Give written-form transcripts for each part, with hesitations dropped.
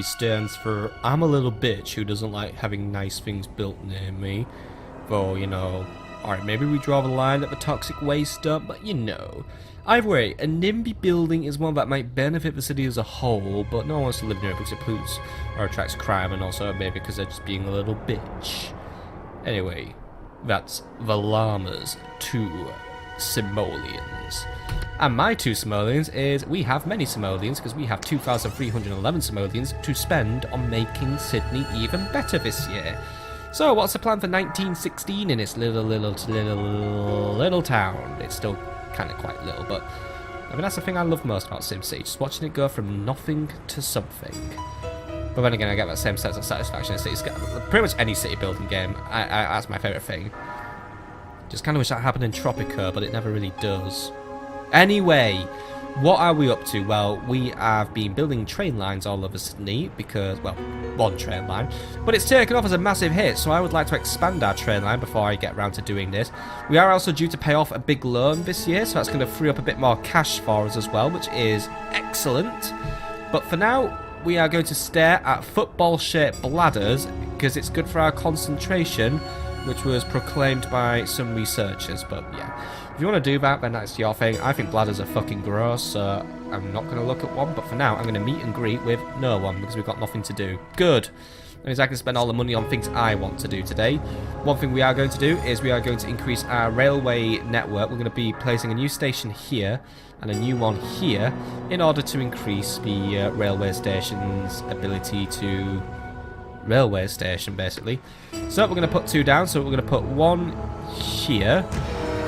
SimCity stands for I'm a little bitch who doesn't like having nice things built near me. Though, you know, alright, maybe we draw the line at the toxic waste dump, but you know. Either way, a NIMBY building is one that might benefit the city as a whole, but no one wants to live near it because it pollutes or attracts crime, and also maybe because they're just being a little bitch. Anyway, that's the llama's 2 simoleons. And my 2 simoleons is we have many simoleons because we have 2,311 simoleons to spend on making Sydney even better this year. So what's the plan for 1916 in its little town? It's still kind of quite little, but I mean that's the thing I love most about SimCity, just watching it go from nothing to something. But then again, I get that same sense of satisfaction in cities. Pretty much any city building game, that's my favourite thing. Just kind of wish that happened in Tropica, but it never really does. Anyway, what are we up to? Well, we have been building train lines all over Sydney because, well, one train line. But it's taken off as a massive hit, so I would like to expand our train line before I get around to doing this. We are also due to pay off a big loan this year, so that's going to free up a bit more cash for us as well, which is excellent. But for now, we are going to stare at football-shaped bladders because it's good for our concentration, which was proclaimed by some researchers, but yeah. If you want to do that, then that's your thing. I think bladders are fucking gross, so I'm not going to look at one, but for now, I'm going to meet and greet with no one, because we've got nothing to do. Good. That means I can spend all the money on things I want to do today. One thing we are going to do is we are going to increase our railway network. We're going to be placing a new station here, and a new one here, in order to increase the railway station's ability to... railway station, basically. So we're going to put 2 down, so we're going to put 1 here.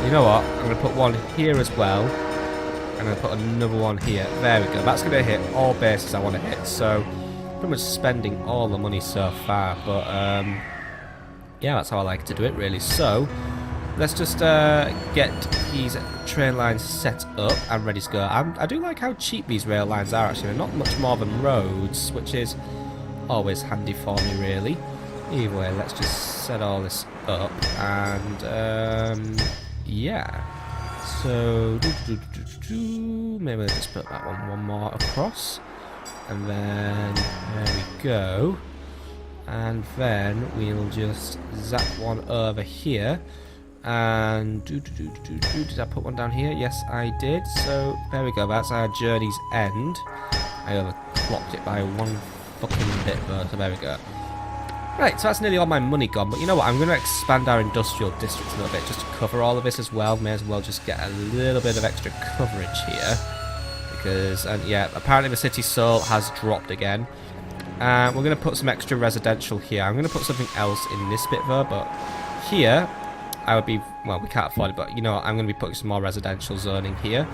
You know what? I'm going to put 1 here as well. I'm going to put another 1 here. There we go. That's going to hit all bases I want to hit. So, pretty much spending all the money so far. But, yeah, that's how I like to do it, really. So, let's just get these train lines set up and ready to go. I do like how cheap these rail lines are, actually. They're not much more than roads, which is always handy for me, really. Either way, let's just set all this up. And, yeah, so maybe let's just put that one more across, and then there we go, and then we'll just zap one over here, and did I put one down here? Yes, I did. So there we go. That's our journey's end. I overclocked it by 1 fucking bit though, so there we go. Right, so that's nearly all my money gone, but you know what, I'm going to expand our industrial district a little bit just to cover all of this as well. May as well just get a little bit of extra coverage here, because, yeah, apparently the city soul has dropped again. We're going to put some extra residential here. I'm going to put something else in this bit though, but here, I would be, well, we can't afford it, but you know what, I'm going to be putting some more residential zoning here.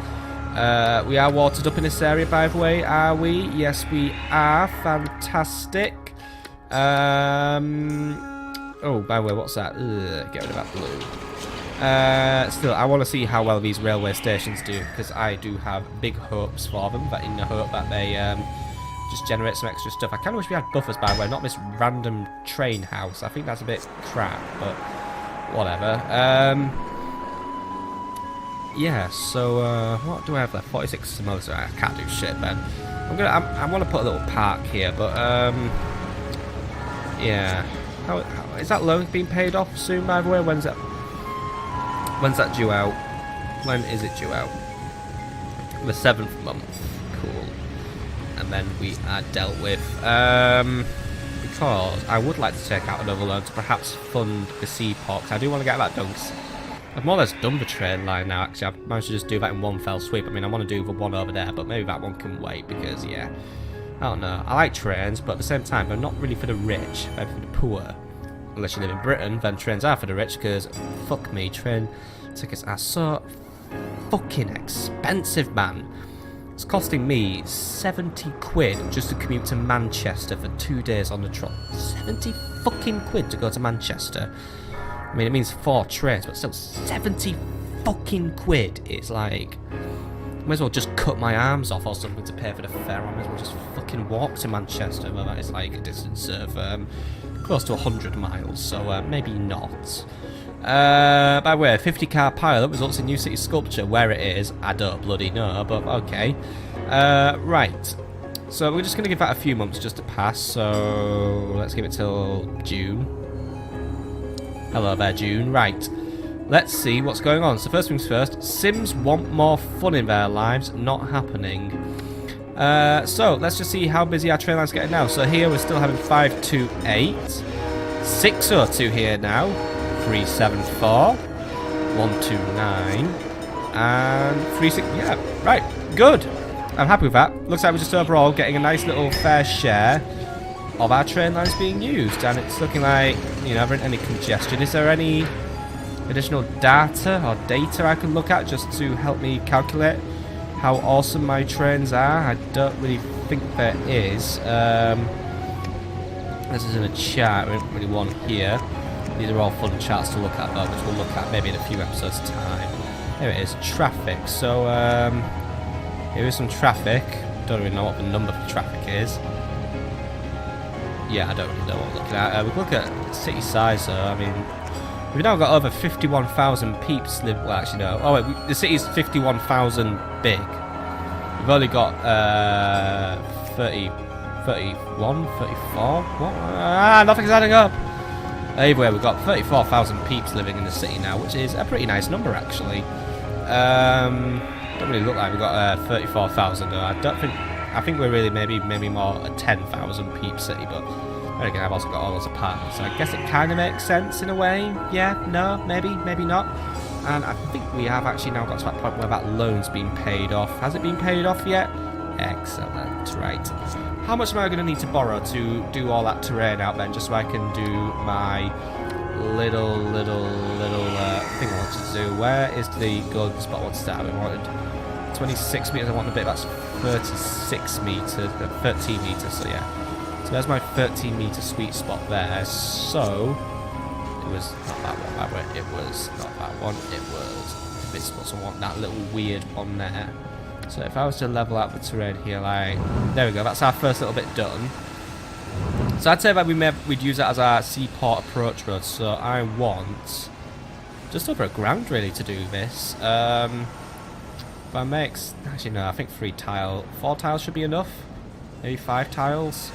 We are watered up in this area, by the way, are we? Yes, we are. Fantastic. Oh, by the way, what's that? Ugh, get rid of that blue. Still, I want to see how well these railway stations do, because I do have big hopes for them, but in the hope that they just generate some extra stuff. I kind of wish we had buffers, by the way, not this random train house. I think that's a bit crap, but whatever. Yeah, so what do I have left? 46 simoleons. I can't do shit, then. I want to put a little park here, but yeah. How is that loan being paid off soon, by the way? When's that due out? When is it due out? The 7th month. Cool. And then we are dealt with. Because I would like to take out another loan to perhaps fund the seaport. I do want to get that done. I've more or less done the train line now, actually. I've managed to just do that in one fell sweep. I mean, I want to do the one over there, but maybe that one can wait because, yeah. I don't know. I like trains, but at the same time, they're not really for the rich. They're for the poor. Unless you live in Britain, then trains are for the rich, because, fuck me, train tickets are so fucking expensive, man. It's costing me 70 quid just to commute to Manchester for 2 days on the trot. 70 fucking quid to go to Manchester. I mean, it means 4 trains, but still 70 fucking quid. It's like, I may as well just cut my arms off or something to pay for the fare. I may as well just fucking walk to Manchester, but that is like a distance of close to 100 miles, so maybe not. By the way, a 50-car pilot results in new city sculpture. Where it is, I don't bloody know, but okay. Right. So we're just going to give that a few months just to pass. So let's give it till June. Hello there, June. Right. Let's see what's going on. So first things first, Sims want more fun in their lives. Not happening. So let's just see how busy our train line's getting now. So here we're still having 528. 602 here now. 374. 129. And 36. Yeah, right. Good. I'm happy with that. Looks like we're just overall getting a nice little fair share of our train lines being used. And it's looking like, you know, there isn't any congestion. Is there any additional data I can look at just to help me calculate how awesome my trains are? I don't really think there is. This is in a chart. We don't really want here. These are all fun charts to look at, though, which we'll look at maybe in a few episodes' time. There it is, traffic. So, here is some traffic. Don't really know what the number for traffic is. Yeah, I don't really know what we're looking at. We can look at city size, though. I mean, we've now got over 51,000 peeps live. Well, actually, no. Oh, wait, the city's 51,000 big. We've only got 30, 31, 34. What? Nothing's adding up. Either way, we've got 34,000 peeps living in the city now, which is a pretty nice number, actually. Don't really look like we've got 34,000. I think we're really maybe more a 10,000 peep city, but then again, I've also got all those apartments, so I guess it kind of makes sense in a way. Yeah, no, maybe not. And I think we have actually now got to that point where that loan's been paid off. Has it been paid off yet? Excellent, right. How much am I going to need to borrow to do all that terrain out then, just so I can do my little thing I wanted to do? Where is the golden spot I wanted to start? I wanted 26 meters. I want a bit. That's 36 meters, 13 meters. So yeah. So there's my 13 meter sweet spot there. So it was not that one. It was not that one. It was this one. So I want that little weird one there. So if I was to level out the terrain here, like, there we go, that's our first little bit done. So I'd say that we'd use that as our seaport approach road. So I want just over £1,000 really to do this. But I actually no, I think 4 tiles should be enough. Maybe 5 tiles.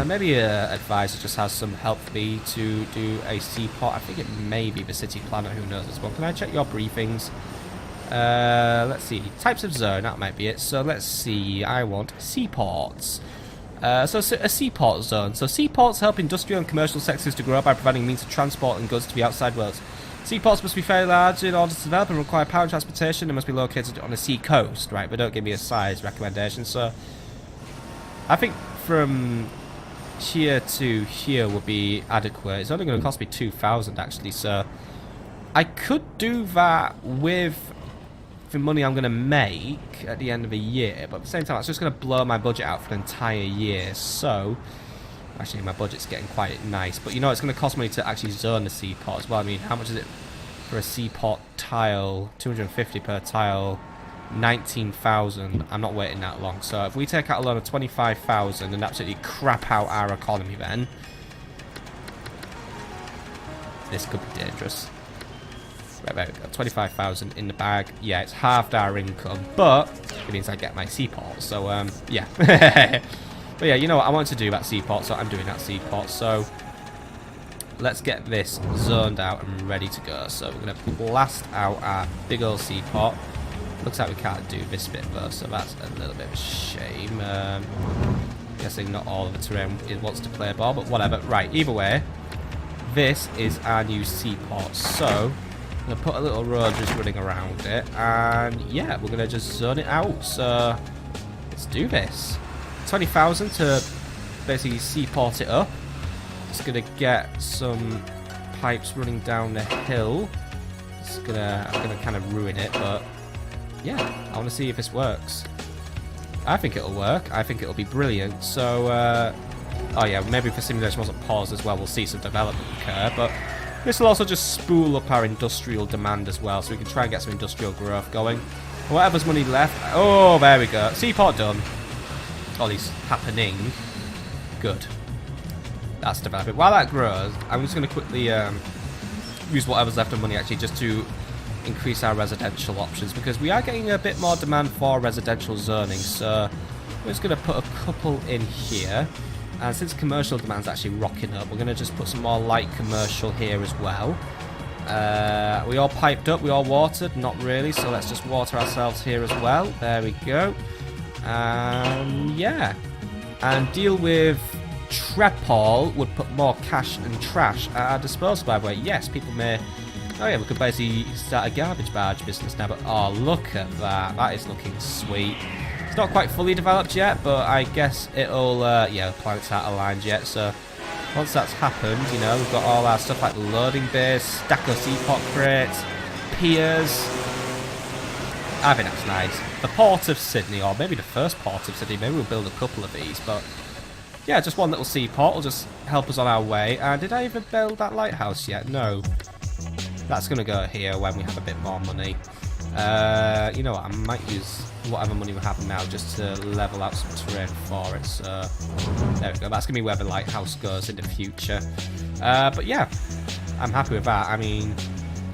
Maybe a advisor just has some help for me to do a seaport. I think it may be the city planner who knows as well. Can I check your briefings? Let's see, types of zone, that might be it. So let's see, I want seaports. So a seaport zone. So seaports help industrial and commercial sectors to grow by providing means of transport and goods to the outside world. Seaports must be fairly large in order to develop and require power and transportation and must be located on a sea coast, right? But don't give me a size recommendation. So I think from here to here would be adequate. It's only going to cost me 2,000 actually, so I could do that with the money I'm going to make at the end of the year, but at the same time, it's just going to blow my budget out for an entire year. So, actually, my budget's getting quite nice, but you know, it's going to cost money to actually zone the seaport as well. I mean, how much is it for a seaport tile? 250 per tile, 19,000. I'm not waiting that long. So, if we take out a loan of 25,000 and absolutely crap out our economy, then this could be dangerous. Right, there we go. 25,000 in the bag. Yeah, it's halved our income, but it means I get my seaport. So, yeah. But yeah, you know what? I want to do that seaport, so I'm doing that seaport. So, let's get this zoned out and ready to go. So, we're going to blast out our big old seaport. Looks like we can't do this bit, though, so that's a little bit of a shame. Guessing not all of the terrain wants to play ball, but whatever. Right, either way, this is our new seaport. So, I'm going to put a little road just running around it, and yeah, we're going to just zone it out. So let's do this. 20,000 to basically seaport it up. Just going to get some pipes running down the hill. I'm gonna kind of ruin it, but yeah, I want to see if this works. I think it'll work. I think it'll be brilliant. So, oh yeah, maybe if the simulation wasn't paused as well, we'll see some development occur, but this will also just spool up our industrial demand as well, so we can try and get some industrial growth going. Whatever's money left. Oh, there we go. Seaport done. All these happening. Good. That's developing. While that grows, I'm just going to quickly use whatever's left of money actually just to increase our residential options, because we are getting a bit more demand for residential zoning. So We're just going to put a couple in here. And since commercial demand's actually rocking up, we're going to just put some more light commercial here as well. We all piped up, we all watered, not really, so let's just water ourselves here as well. There we go. Yeah. And deal with Trepal would put more cash and trash at our disposal, by the way. Yes, people may... Oh yeah, we could basically start a garbage barge business now, but oh, look at that. That is looking sweet. It's not quite fully developed yet, but I guess it'll... yeah, the planets aren't aligned yet, so... Once that's happened, you know, we've got all our stuff like the loading base, stack of seaport crates, piers. I think that's nice. The port of Sydney, or maybe the first port of Sydney, maybe we'll build a couple of these, but yeah, just one little seaport will just help us on our way. And did I even build that lighthouse yet? No. That's going to go here when we have a bit more money. You know what, I might use whatever money we have now just to level out some terrain for it, so there we go. That's going to be where the lighthouse goes in the future. But yeah, I'm happy with that. I mean,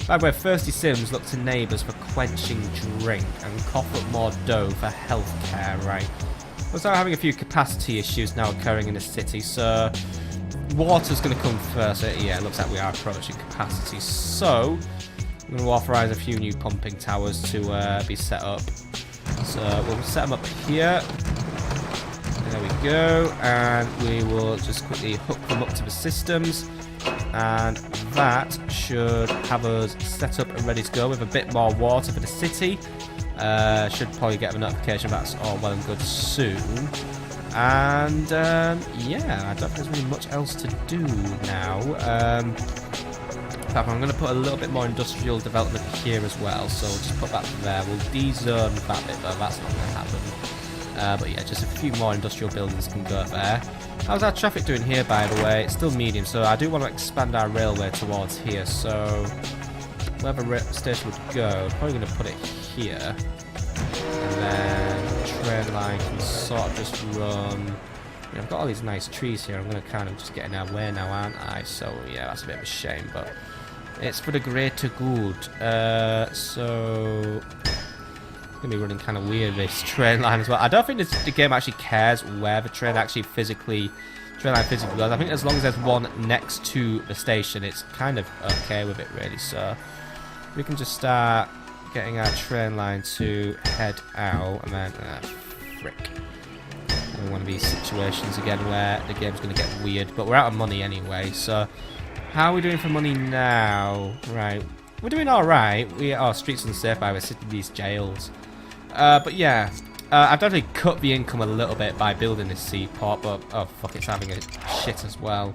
by the way, Thirsty Sims look to neighbours for quenching drink and cough up more dough for healthcare, right? We're also having a few capacity issues now occurring in the city, so water's going to come first. Yeah, it looks like we are approaching capacity, so I'm going to authorise a few new pumping towers to be set up. So we'll set them up here. There we go. And we will just quickly hook them up to the systems. And that should have us set up and ready to go with a bit more water for the city. Should probably get a notification that's all well and good soon. And yeah, I don't think there's really much else to do now. I'm going to put a little bit more industrial development here as well, so we'll just put that there. We'll de-zone that bit, though. That's not going to happen. But yeah, just a few more industrial buildings can go there. How's our traffic doing here, by the way? It's still medium, so I do want to expand our railway towards here. So where the station would go, probably going to put it here. And then the train line can sort of just run... Yeah, I've got all these nice trees here. I'm going to kind of just get in our way now, aren't I? So yeah, that's a bit of a shame, but it's for the greater good. So it's going to be running kind of weird, this train line as well. I don't think the game actually cares where the train line physically goes. I think as long as there's one next to the station, it's kind of okay with it, really. So we can just start getting our train line to head out, and then frick. One of these situations again where the game's going to get weird, but we're out of money anyway, so how are we doing for money now? Right, we're doing alright. Streets unsafe by we're sitting in these jails. But yeah, I've definitely cut the income a little bit by building this seaport, but oh fuck, it's having a shit as well.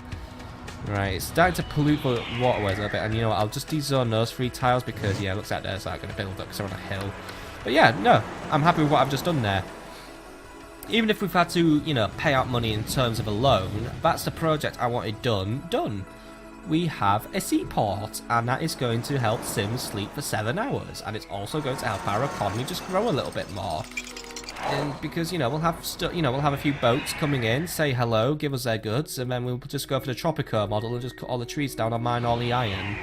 Right, it's starting to pollute the waterways a little bit, and you know what, I'll just de-zone those 3 tiles because yeah, it looks like they're going to build up because they're on a hill. But yeah, no, I'm happy with what I've just done there. Even if we've had to, you know, pay out money in terms of a loan, that's the project I wanted done. We have a seaport, and that is going to help Sims sleep for 7 hours, and it's also going to help our economy just grow a little bit more. And because, you know, we'll have a few boats coming in, say hello, give us their goods, and then we'll just go for the Tropico model and just cut all the trees down and mine all the iron,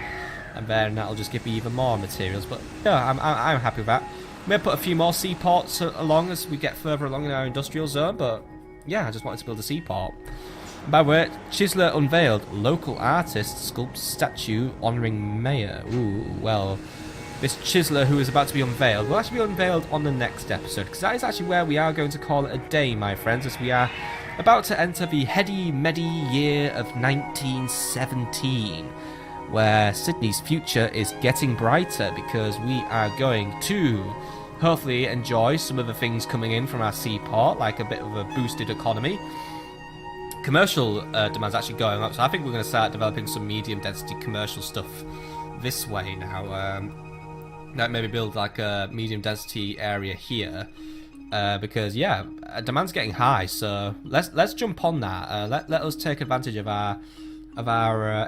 and then that'll just give me even more materials. But yeah, I'm happy with that. May put a few more seaports along as we get further along in our industrial zone, but yeah, I just wanted to build a seaport. By the way, Chiseler unveiled local artist sculpts statue honouring mayor. Ooh, well, this Chiseler who is about to be unveiled will actually be unveiled on the next episode, because that is actually where we are going to call it a day, my friends, as we are about to enter the heady-meddy year of 1917. Where Sydney's future is getting brighter because we are going to hopefully enjoy some of the things coming in from our seaport, like a bit of a boosted economy. Commercial demand's actually going up, so I think we're going to start developing some medium density commercial stuff this way now. Like maybe build like a medium density area here, because yeah, demand's getting high. So let's jump on that. Let us take advantage of our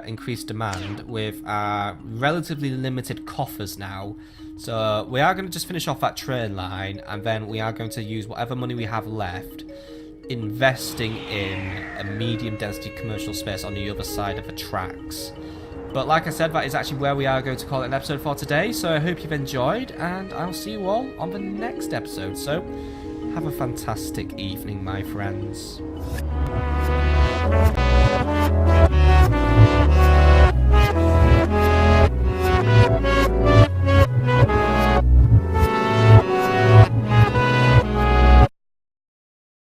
increased demand with our relatively limited coffers now. So we are going to just finish off that train line, and then we are going to use whatever money we have left investing in a medium density commercial space on the other side of the tracks. But like I said, that is actually where we are going to call it an episode for today. So I hope you've enjoyed, and I'll see you all on the next episode. So have a fantastic evening, my friends.